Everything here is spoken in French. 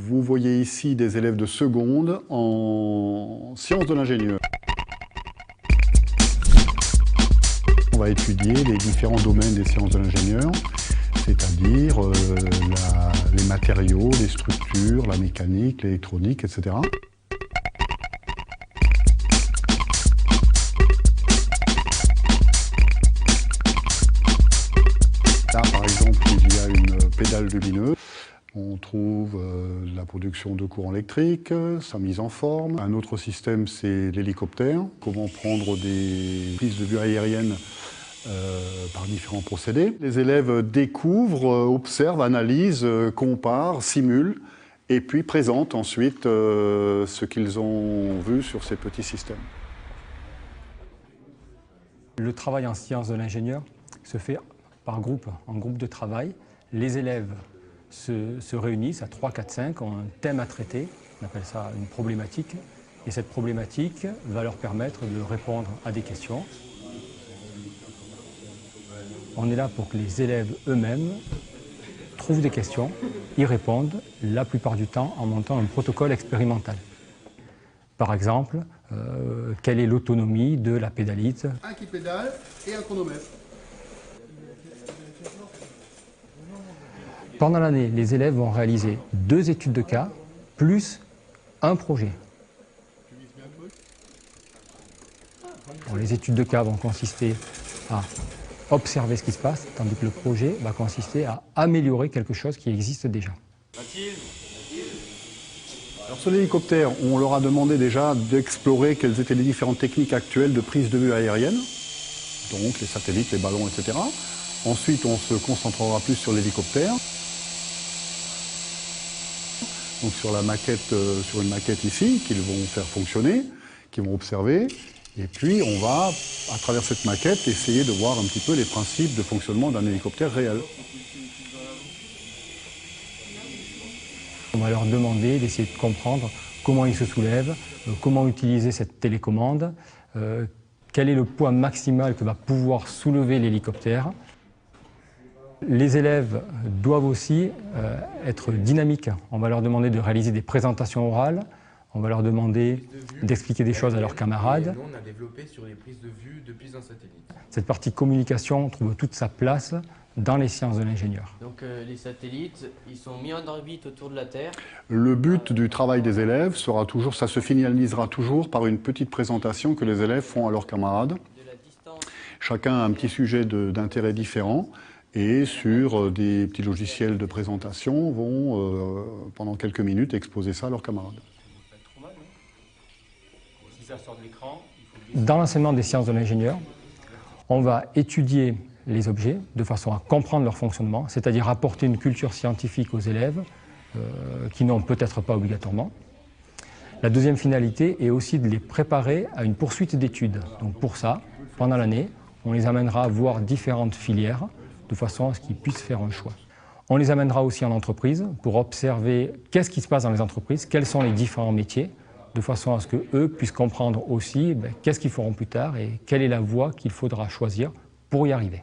Vous voyez ici des élèves de seconde en sciences de l'ingénieur. On va étudier les différents domaines des sciences de l'ingénieur, c'est-à-dire les matériaux, les structures, la mécanique, l'électronique, etc. Là, par exemple, il y a une pédale lumineuse. On trouve la production de courant électrique, sa mise en forme. Un autre système, c'est l'hélicoptère. Comment prendre des prises de vue aériennes par différents procédés. Les élèves découvrent, observent, analysent, comparent, simulent et puis présentent ensuite ce qu'ils ont vu sur ces petits systèmes. Le travail en sciences de l'ingénieur se fait par groupe, en groupe de travail. Les élèves se réunissent à 3, 4, 5, ont un thème à traiter, on appelle ça une problématique, et cette problématique va leur permettre de répondre à des questions. On est là pour que les élèves eux-mêmes trouvent des questions, y répondent, la plupart du temps en montant un protocole expérimental. Par exemple, quelle est l'autonomie de la pédalite? Un qui pédale et un chronomètre. Pendant l'année, les élèves vont réaliser 2 études de cas, plus un projet. Bon, les études de cas vont consister à observer ce qui se passe, tandis que le projet va consister à améliorer quelque chose qui existe déjà. Alors sur l'hélicoptère, on leur a demandé déjà d'explorer quelles étaient les différentes techniques actuelles de prise de vue aérienne, donc les satellites, les ballons, etc. Ensuite, on se concentrera plus sur l'hélicoptère. Donc sur la maquette, sur une maquette ici, qu'ils vont faire fonctionner, qu'ils vont observer. Et puis on va, à travers cette maquette, essayer de voir un petit peu les principes de fonctionnement d'un hélicoptère réel. On va leur demander d'essayer de comprendre comment ils se soulèvent, comment utiliser cette télécommande, quel est le poids maximal que va pouvoir soulever l'hélicoptère. Les élèves doivent aussi être dynamiques. On va leur demander de réaliser des présentations orales, on va leur demander d'expliquer des choses à leurs camarades. Nous, on a développé sur les prises de vue depuis un satellite. Cette partie communication trouve toute sa place dans les sciences de l'ingénieur. Donc les satellites, ils sont mis en orbite autour de la Terre. Le but du travail des élèves sera toujours, ça se finalisera toujours par une petite présentation que les élèves font à leurs camarades. Chacun a un petit sujet d'intérêt différent et sur des petits logiciels de présentation vont pendant quelques minutes exposer ça à leurs camarades. Dans l'enseignement des sciences de l'ingénieur, on va étudier les objets de façon à comprendre leur fonctionnement, c'est-à-dire apporter une culture scientifique aux élèves qui n'ont peut-être pas obligatoirement. La deuxième finalité est aussi de les préparer à une poursuite d'études. Donc pour ça, pendant l'année, on les amènera à voir différentes filières de façon à ce qu'ils puissent faire un choix. On les amènera aussi en entreprise pour observer qu'est-ce qui se passe dans les entreprises, quels sont les différents métiers, de façon à ce qu'eux puissent comprendre aussi qu'est-ce qu'ils feront plus tard et quelle est la voie qu'il faudra choisir pour y arriver.